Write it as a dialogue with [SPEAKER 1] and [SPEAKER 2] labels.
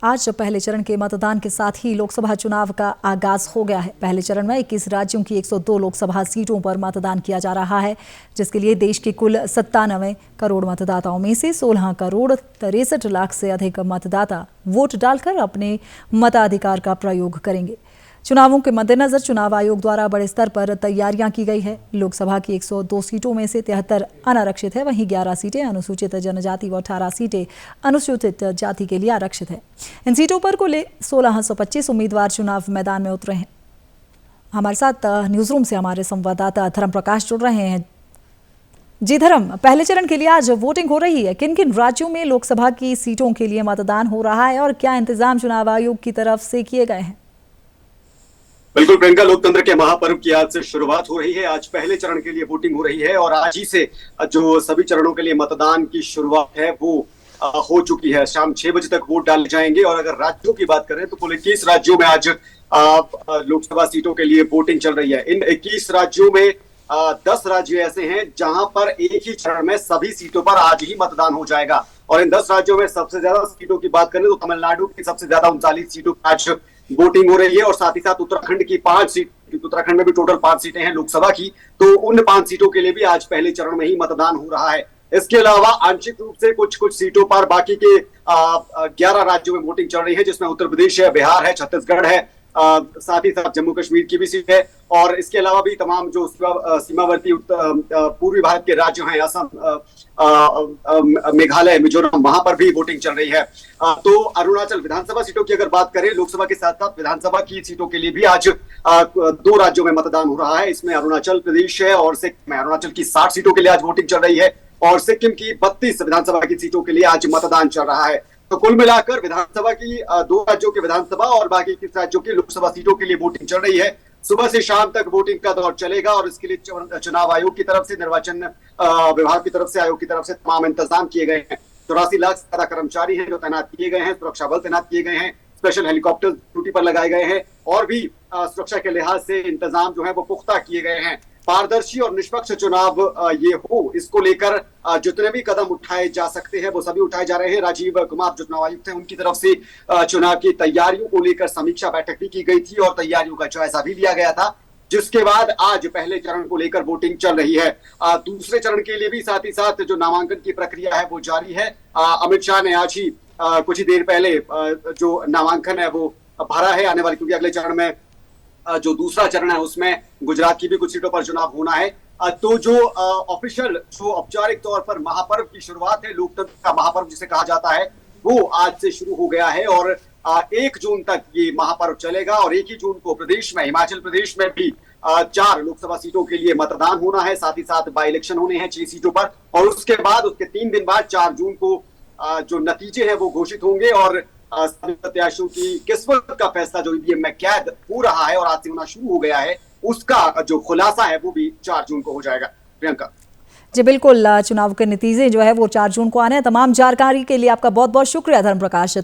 [SPEAKER 1] आज पहले चरण के मतदान के साथ ही लोकसभा चुनाव का आगाज हो गया है। पहले चरण में 21 राज्यों की 102 लोकसभा सीटों पर मतदान किया जा रहा है, जिसके लिए देश के कुल 97 करोड़ मतदाताओं में से 16 करोड़ 63 लाख से अधिक मतदाता वोट डालकर अपने मताधिकार का प्रयोग करेंगे। चुनावों के मद्देनजर चुनाव आयोग द्वारा बड़े स्तर पर तैयारियां की गई है। लोकसभा की 102 सीटों में से 73 अनारक्षित है, वहीं 11 सीटें अनुसूचित जनजाति व 18 सीटें अनुसूचित जाति के लिए आरक्षित है। इन सीटों पर कुल 1625 उम्मीदवार चुनाव मैदान में उतरे हैं। हमारे साथ न्यूज रूम से हमारे संवाददाता धर्म प्रकाश जुड़ रहे हैं। जी धर्म, पहले चरण के लिए आज वोटिंग हो रही है। किन किन राज्यों में लोकसभा की सीटों के लिए मतदान हो रहा है और क्या इंतजाम चुनाव आयोग की तरफ से किए गए हैं?
[SPEAKER 2] बिल्कुल प्रियंका, लोकतंत्र के महापर्व की आज से शुरुआत हो रही है। आज पहले चरण के लिए वोटिंग हो रही है और आज ही से जो सभी चरणों के लिए मतदान की शुरुआत है वो हो चुकी है। शाम 6 बजे तक वोट डाले जाएंगे और अगर राज्यों की बात करें तो कुल 21 राज्यों में आज लोकसभा सीटों के लिए वोटिंग चल रही है। इन 21 राज्यों में 10 राज्य ऐसे हैं जहां पर एक ही चरण में सभी सीटों पर आज ही मतदान हो जाएगा। और इन 10 राज्यों में सबसे ज्यादा सीटों की बात करें तो तमिलनाडु की सबसे ज्यादा 39 सीटों पर आज वोटिंग हो रही है और साथ ही साथ उत्तराखंड की 5 सीट, उत्तराखंड में भी टोटल 5 सीटें हैं लोकसभा की, तो उन 5 सीटों के लिए भी आज पहले चरण में ही मतदान हो रहा है। इसके अलावा आंशिक रूप से कुछ सीटों पर बाकी के 11 राज्यों में वोटिंग चल रही है, जिसमें उत्तर प्रदेश है, बिहार है, छत्तीसगढ़ है, साथ ही साथ जम्मू कश्मीर की भी सीट है और इसके अलावा भी तमाम जो सीमावर्ती पूर्वी भारत के राज्य हैं, असम, मेघालय, मिजोरम, वहां पर भी वोटिंग चल रही है। तो अरुणाचल विधानसभा सीटों की अगर बात करें, लोकसभा के साथ साथ विधानसभा की सीटों के लिए भी आज 2 राज्यों में मतदान हो रहा है। इसमें अरुणाचल प्रदेश है और सिक्किम। अरुणाचल की 60 सीटों के लिए आज वोटिंग चल रही है और सिक्किम की 32 विधानसभा की सीटों के लिए आज मतदान चल रहा है। तो कुल मिलाकर विधानसभा की 2 राज्यों के विधानसभा और बाकी 21 राज्यों की लोकसभा सीटों के लिए वोटिंग चल रही है। सुबह से शाम तक वोटिंग का दौर चलेगा और इसके लिए चुनाव आयोग की तरफ से, निर्वाचन विभाग की तरफ से, आयोग की तरफ से तमाम इंतजाम किए गए हैं। 84 लाख से ज्यादा कर्मचारी हैं जो तैनात किए गए हैं, सुरक्षा बल तैनात किए गए हैं, स्पेशल हेलीकॉप्टर ड्यूटी पर लगाए गए हैं और भी सुरक्षा के लिहाज से इंतजाम जो है वो पुख्ता किए गए हैं। पारदर्शी और निष्पक्ष चुनाव ये हो, इसको लेकर जितने भी कदम उठाए जा सकते हैं वो सभी उठाए जा रहे हैं। राजीव कुमार जो चुनाव आयुक्त हैं, उनकी तरफ से चुनाव की तैयारियों को लेकर समीक्षा बैठक भी की गई थी और तैयारियों का जायजा भी लिया गया था, जिसके बाद आज पहले चरण को लेकर वोटिंग चल रही है। दूसरे चरण के लिए भी साथ ही साथ जो नामांकन की प्रक्रिया है वो जारी है। अमित शाह ने आज ही कुछ ही देर पहले जो नामांकन है वो भरा है आने वाले, क्योंकि अगले चरण में जो दूसरा चरण है उसमें गुजरात की भी कुछ सीटों पर चुनाव होना है। तो जो ऑफिशियल, जो औपचारिक तौर पर महापर्व की शुरुआत है, लोकतंत्र का महापर्व जिसे कहा जाता है, वो आज से शुरू हो गया है और 1 जून तक ये महापर्व चलेगा और 1 ही जून को प्रदेश में, हिमाचल प्रदेश में भी 4 लोकसभा सीटों के लिए मतदान होना है। साथ ही साथ बाई इलेक्शन होने हैं 6 सीटों पर और उसके बाद, उसके 3 दिन बाद 4 जून को जो नतीजे हैं वो घोषित होंगे और सभी प्रत्याशियों की किस्मत का फैसला जो ईवीएम में कैद हो रहा है और आज से होना शुरू हो गया है, उसका जो खुलासा है वो भी 4 जून को हो जाएगा। प्रियंका
[SPEAKER 1] जी बिल्कुल, चुनाव के नतीजे जो है वो 4 जून को आने हैं। तमाम जानकारी के लिए आपका बहुत बहुत शुक्रिया धर्म प्रकाश।